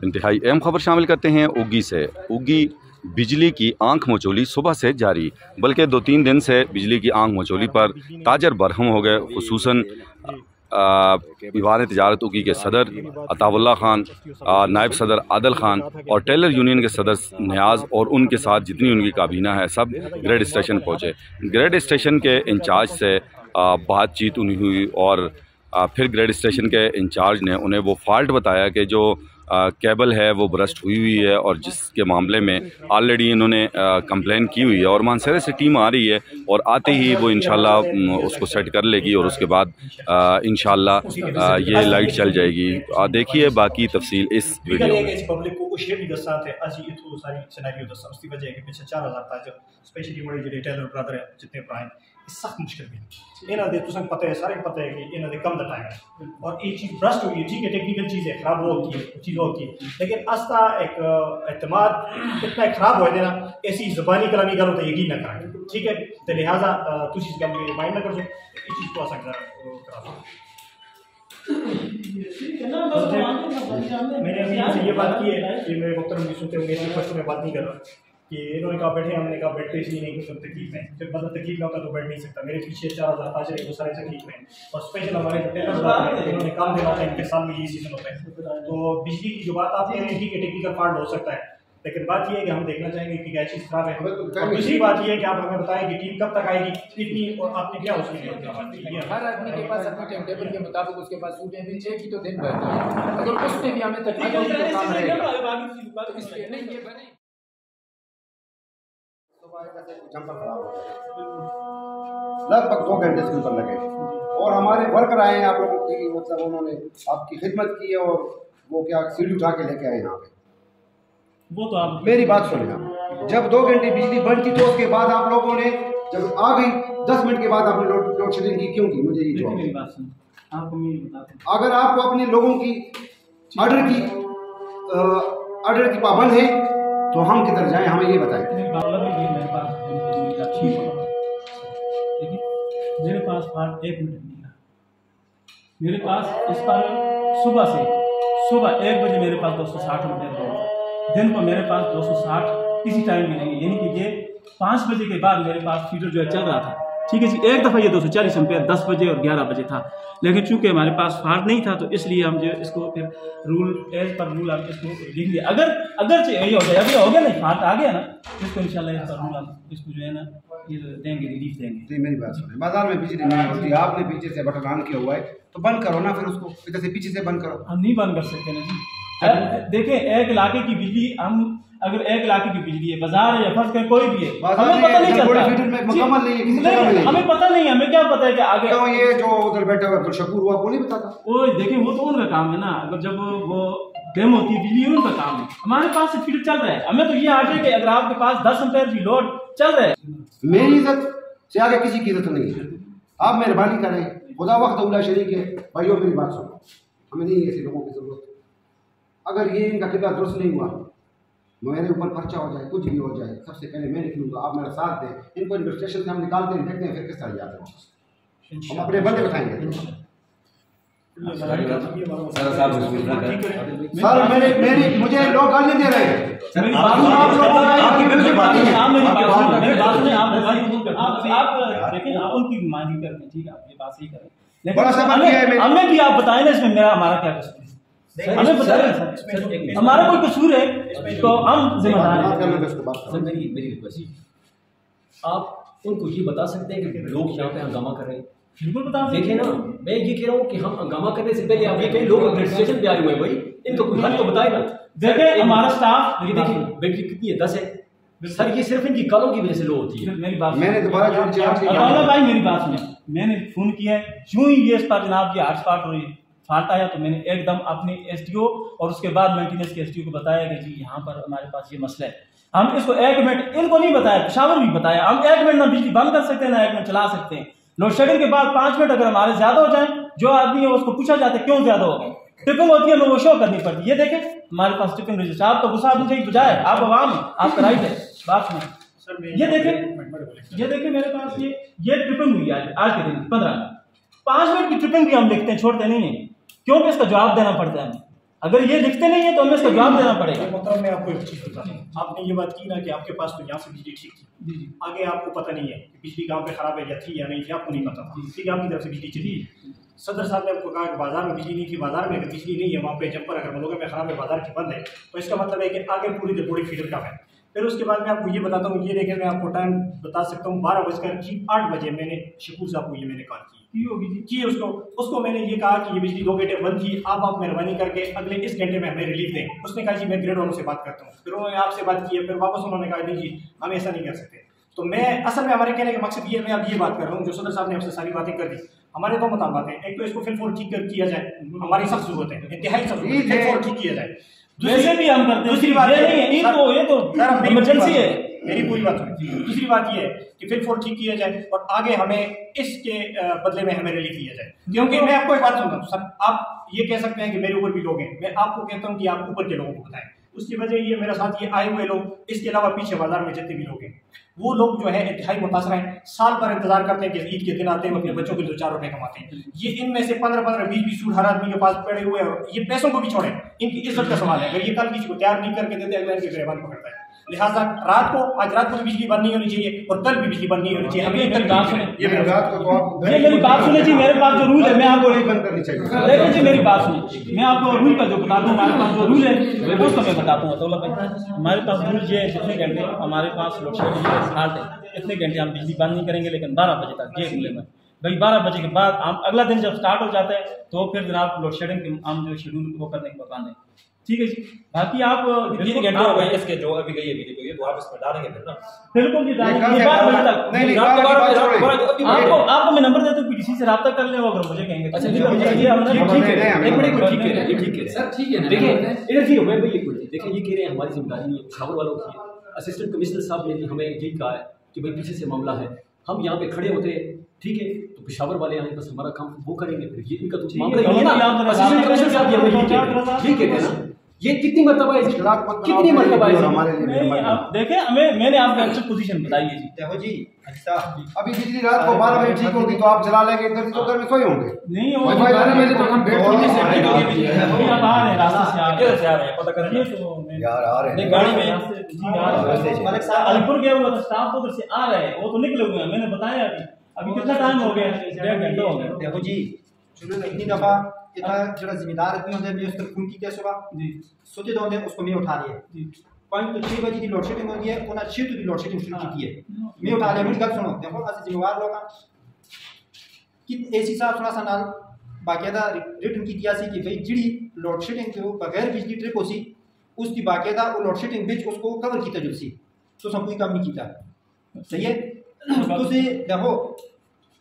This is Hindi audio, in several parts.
इंतहाई अहम खबर शामिल करते हैं उगी से। उगी बिजली की आंख मचोली सुबह से जारी, बल्कि 2-3 दिन से बिजली की आंख मचोली पर ताजर बरहम हो गए। खुसूसन दीवान तजारत उगी के सदर अताउल्लाह खान, नायब सदर आदल खान और टेलर यूनियन के सदर नियाज और उनके साथ जितनी उनकी काबीना है सब ग्रेड स्टेशन पहुँचे। ग्रेड स्टेशन के इंचार्ज से बातचीत उन्हीं हुई और फिर ग्रेड स्टेशन के इंचार्ज ने उन्हें वो फॉल्ट बताया कि जो केबल है वो बरस्ट हुई है और जिसके मामले में ऑलरेडी इन्होंने कंप्लेन की हुई है और मानसरे से टीम आ रही है और आते ही वो इंशाल्लाह उसको सेट कर लेगी और उसके बाद इंशाल्लाह ये लाइट चल जाएगी। देखिए बाकी तफसील इस वीडियो में। पब्लिक को शेयर भी दस्सा थे अजी इतो सारी सिनेरियो दस्सा उसकी वजह है कि पिछले 4000 ताजर स्पेशली बड़े जो टेलर ब्रदर है जितने प्राइन सख्त मुश्किल भी इन्हों दे तुसें पता है सारे पता है कि इन्हों दे कम द टाइम और ये चीज़ ब्रस्ट हुई है। ठीक है टेक्निकल चीज़ है खराब होती है चीज़ होती है लेकिन आस्ता एक एतमाद इतना खराब हो देना ऐसी ज़बानी कलामी गल होता है यकीन ना करें। ठीक है तो लिहाजा तुम इस गल में माइंड ना करो इस चीज़ को आ सकता मैंने अभी आपसे ये बात की है कि मेरे मुख्तरम भी सुनते होंगे इसी पर मैं बात नहीं कर रहा कि इन्होंने कहा बैठे, हमने कहा बैठते इसलिए नहीं कुछ तकलीफ में जब बंदा तकलीफ में होता तो बैठ नहीं सकता। मेरे पीछे 4000 ताजर है वो सारे तकलीफ में और स्पेशल हमारे जो टेलर हैं इन्होंने काम देना होता है, इनके साल में ये सीजन होता है। तो बिजली की जो बात आप कह रहे हैं ठीक है टेक्निकल फॉल्ट हो सकता है लेकिन बात यह है कि हम देखना चाहेंगे कि क्या चीज़ खराब है। और दूसरी बात यह है कि आप हमें बताएं कि टीम कब तक आएगी इतनी और आपने क्या उसमें हर आदमी के पास अपने टाइम टेबल के मुताबिक उसके पास सूटें भी एक ही तो दिन भर की है, अगर उसमें भी हमें तकलीफ होगी तो काम रहेगा। तो इसलिए नहीं ये बने लगभग 2 घंटे इसके ऊपर लगे और हमारे वर्कर आए हैं आप लोगों की मतलब उन्होंने आपकी खिदमत की है और वो क्या सीढ़ी उठा के लेके आए यहाँ पे। वो तो आप मेरी बात सुने आप, जब 2 घंटे बिजली बंद थी तो उसके बाद आप लोगों ने जब आ गई 10 मिनट के बाद आपने लोड शेडिंग की क्यों की? मुझे ये जवाब अगर आपको अपने लोगों की ऑर्डर की पाबंद है तो हम किधर जाएं, हमें ये बताएं। मेरे पास फॉल्ट 1 मिनट नहीं था। मेरे पास इस पर सुबह 1 बजे मेरे पास 260 रुपये था, दिन को मेरे पास 260 किसी टाइम भी नहीं, यानी कि ये 5 बजे के बाद मेरे पास फीडर जो है चल रहा था। ठीक है जी, एक दफ़ा ये 240 एम्पेयर 10 बजे और 11 बजे था, लेकिन चूंकि हमारे पास फॉल्ट नहीं था तो इसलिए हम जो इसको फिर रूल एज पर रूल आप इसको लिख लिया। अगर यही हो जाए अभी हो गया नहीं फॉल्ट आ गया ना इसको इंशाल्लाह इस पर रूल आप इसको जो है ना ये देंगे, रिलीफ देंगे। जी मेरी बात सुनिए, बाजार में बिजली नहीं होती, आपने पीछे से बटन ऑन किया हुआ है तो बंद करो ना, फिर उसको इधर से पीछे से बंद करो। हम नहीं बंद कर सकते ना जी। देखिए एक इलाके की बिजली हम अगर 1 इलाके की बिजली है बाजार है या फर्ज करें कोई भी है हमें पता नहीं चलता, हमें पता नहीं, हमें क्या पता है कि आगे तो ये जो उधर बैठा हुआ अब्दुल शकूर हुआ वो नहीं बताता। वो देखिए वो तो उनका काम है ना, अगर जब वो डेम होती है बिजली उनका काम है, हमारे पास से फीडर चल रहा है। हमें तो ये आर्डर है कि अगर आपके पास 10 एम्पेयर भी लोड चल रहा है, मेरी इज्जत से आगे किसी की इज्जत नहीं है। आप मेहरबानी करें, खुदा वक्त उला शरीक है भाइयों, मेरी बात सुनो, हमें नहीं ऐसे लोगों की जरूरत। अगर ये इनका कितना दुरुस्त नहीं हुआ मेरे ऊपर पर्चा हो जाए, कुछ भी हो जाए, सबसे पहले मैं निकलूंगा, आप मेरा साथ दें। इनको इन्वेस्टिगेशन से हम निकालते हैं, देखते हैं फिर किस तरह जाते हैं, हम अपने बंदे बताएंगे। सर मुझे लोग गाल नहीं दे रहे हैं। हमें भी आप बताएं ना इसमें हमारा क्या कसूर है, हमें बताएं हमारा कोई कसूर है तो हम जिम्मेदार हैं। मेरी रिक्वेस्ट, आप उनको ये बता सकते हैं कि लोग यहाँ पे हंगामा कर रहे हैं? बिल्कुल बता देखिए ना, मैं ये कह रहा हूँ कि हम हंगामा करने से पहले आप ये कहें लोग रजिस्ट्रेशन पे आए हुए हैं भाई, इनको कोई हल तो बताए ना। देखिए हमारा स्टाफ देखिए बैटरी कितनी है 10 है सर, ये सिर्फ इनकी कॉलों की वजह से लो होती है। मेरी बात मैंने दोबारा भाई मेरी बात सुने, मैंने फोन किया है यूं ही ये जनाब ये हॉटस्पॉट और फाल्ट आया तो मैंने एकदम अपने एसडीओ और उसके बाद मेंटेनेंस के एसडीओ को बताया कि जी यहाँ पर हमारे पास ये मसला है। हम इसको 1 मिनट इनको नहीं बताया, पेशावर भी बताया, हम 1 मिनट ना बिजली बंद कर सकते हैं ना 1 मिनट चला सकते हैं। लोड शेडिंग के बाद 5 मिनट अगर हमारे ज्यादा हो जाए, जो आदमी है उसको पूछा जाता है क्यों ज्यादा हो गए, ट्रिपिंग होती है, वो शो करनी पड़ती है। ये देखें हमारे पास ट्रिपिंग रजिस्टर, आप तो गुस्सा आदमी चाहिए बजाय, आप अवाम है, आपका राइट है। बात सुनो, ये देखें मेरे पास ये ट्रिपिंग हुई आज के दिन 5 मिनट की ट्रिपिंग भी हम लिखते हैं, छोड़ते नहीं है, क्योंकि इसका जवाब देना पड़ता है हमें। अगर ये लिखते नहीं है तो हमें इसका जवाब देना पड़ेगा। मतलब मैं आपको एक चीज़ बताता हूँ, आपने ये बात की ना कि आपके पास तो यहाँ से बिजली ठीक थी, आगे आपको पता नहीं है कि बिजली गांव पे खराब है या थी या नहीं थी, आपको नहीं पता था, ठीक है, आपकी तरफ से बिजली चली। सदर साहब ने आपको कहा कि बाजार में बिजली नहीं थी, बाजार में अगर बिजली नहीं है वहाँ पे जंपर अगर मलोगे में खराब है, बाजार की बंद है, तो इसका मतलब है कि आगे पूरी फीडर का है। फिर उसके बाद मैं आपको ये बताता हूँ, ये देखें मैं आपको टाइम बता सकता हूँ, 12:08 मैंने शकूर साहब को मैंने कॉल की उसको मैंने ये कहा कि ये बिजली 2 घंटे बंद थी, आप मेहरबानी करके अगले इस घंटे में हमें रिलीफ दें। उसने कहा जी मैं ग्रेड वालों से बात करता हूँ। फिर उन्होंने आपसे बात की है, फिर वापस उन्होंने कहा नहीं जी हम ऐसा नहीं कर सकते। तो मैं असल में हमारे कहने का मकसद ये, मैं अब ये बात कर रहा हूँ, जो सदर साहब ने आपसे सारी बातें कर दी, हमारे 2 मुताबिक हैं। एक तो इसको फिर ठीक किया जाए, हमारी सख्त जरूरत है, इंतहाई सख्त ठीक किया जाए। वैसे भी हम करते हैं, दूसरी बात ये तो इमरजेंसी है, मेरी पूरी बात सुनिए। दूसरी बात ये है कि फिर 4 ठीक किया जाए और आगे हमें इसके बदले में हमें रिलीफ दिया जाए। क्योंकि मैं आपको एक बात सुनता हूँ सर, आप ये कह सकते हैं कि मेरे ऊपर भी लोग हैं, मैं आपको कहता हूँ कि आप ऊपर के लोगों को बताएं। उसकी वजह ये मेरे साथ ये आए हुए लोग, इसके अलावा पीछे बाजार में जितने भी लोग हैं, वो लोग जो है इंतहाई मुतासर हैं, साल भर इंतजार करते हैं कि ईद के दिन आते हैं, अपने बच्चों के 2-4 रुपए कमाते हैं। ये इनमें से 15-15, 20-20 सूट हर आदमी के पास पड़े हुए हैं और ये पैसों को भी छोड़े, इनकी इज्जत का सवाल है। अगर ये कल किसी को तैयार नहीं करके देते, अगला इनके गिरबान पकड़ता है। लिहाजा आज रात को भी बिजली बंद नहीं होनी चाहिए और कल भी बिजली बंद नहीं होनी चाहिए। ये मेरी बात सुने जी, मेरे पास जो रूल है मैं आपको देखिए जी, मेरी बात सुनिए, मैं आपको रूल का जो बताता हूँ, हमारे पास जो रूल है उसको मैं बताता हूँ। तो हमारे पास रूल ये है, जितने घंटे हमारे पास लोड शेडिंग हाल्ट है, इतने घंटे हम बिजली बंद नहीं करेंगे, लेकिन 12 बजे तक ये रूल है भाई। 12 बजे के बाद हम अगला दिन जब स्टार्ट हो जाता है तो फिर जनाब लोड शेडिंग हम जो शेड्यूल वो करने के बता दें, ठीक है जी। बाकी आप घंटे हो गए इसके जो अभी गई है बिजली को, ये तो आप इसमें डालेंगे फिर ना? बिल्कुल जी डालेंगे 12 बजे तक। आपको मैं नंबर देता हूँ, पीडीसी से रब्ता कर लें, अगर मुझे कहेंगे अच्छा ये ठीक है सर, ठीक है। देखिए इधर ठीक है भाई, देखिए ये कह रहे हैं हमारी जिम्मेदारी नहीं है, पेशावर वालों की है। असिस्टेंट कमिश्नर साहब ने भी हमें यही कहा है कि भाई पीछे से मामला है, हम यहाँ पे खड़े होते हैं, ठीक है, तो पेशावर वाले आने बस हमारा काम वो करेंगे, फिर ये इनका तो मामला ही है ना। असिस्टेंट कमिश्नर साहब ये कहते हैं ना, ये कितनी मरतबा है, कितनी मरतबा है हमारे लिए। आप देखें, मैंने आपको एक्चुअल पोजीशन बताई है जी। देखो जी, अच्छा अभी बिजली रात को 12 बजे ठीक होगी तो आप जला लेंगे, इधर तो उधर में सोए होंगे, नहीं हो भाई तो हम बैठ अभी आप आ रहे हैं, रास्ते से आ रहे हैं, पता करें यार आ रहे हैं गाड़ी में जी आ रहे हैं। अलीपुर गया हुआ था स्टाफ तो उधर से आ रहे हैं, वो तो निकले हुए हैं, मैंने बताया अभी कितना टाइम हो गया, 1.5 घंटा हो गया। देखो जी, चलो इतनी दफा इतना जरा जिम्मेदार आदमी होंगे, मैं उस तरफ फोन की क्या सुबह जी सोचे दो उसको मैं उठा लिया जी। 5 तो 6 बजे की लोड शेडिंग होती है, उन्हें 6 तो की लोड शेडिंग शुरू की है, मैं उठा लिया। मेरी गल सुनो, देखो असं जिम्मेवार लोग कि एसी साहब थोड़ा सा नाल बाकायदा रिटर्न की किया कि भाई जी लोड शेडिंग जो बगैर बिजली ट्रिप हो सी उसकी बाकायदा वो लोड शेडिंग बिच उसको कवर किया जो सी, तो सब कोई काम नहीं किया, सही है। तो से देखो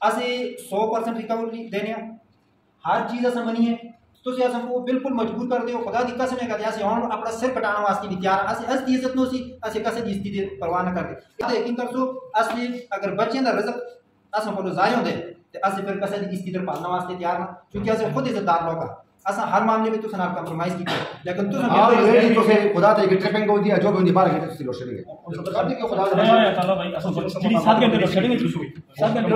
असे 100% रिकवरी देने हर चीज़ असं बनी है, तो से असं को बिल्कुल मजबूर कर दे खुदा दी कसम है कि हम अपना सिर कटाना वास्ते भी तैयार असे हस दी इज्जत नो सी असे कसे दी स्थिति परवाह न कर दे यकीन कर सो असली अगर बच्चे ना रिज़्क असं को जाय होंदे ते असे फिर कसे दी स्थिति पालना वास्ते तैयार ना, क्योंकि असे खुद इज्जतदार लोग असा हर मामले में तो सना कंप्रोमाइज की, लेकिन तो रेडी तो से खुदा ते ट्रिपिंग को दिया जो भी 12 घंटे से लोड शेडिंग है कर के खुदा चलो भाई 7 घंटे लोड शेडिंग 7 घंटे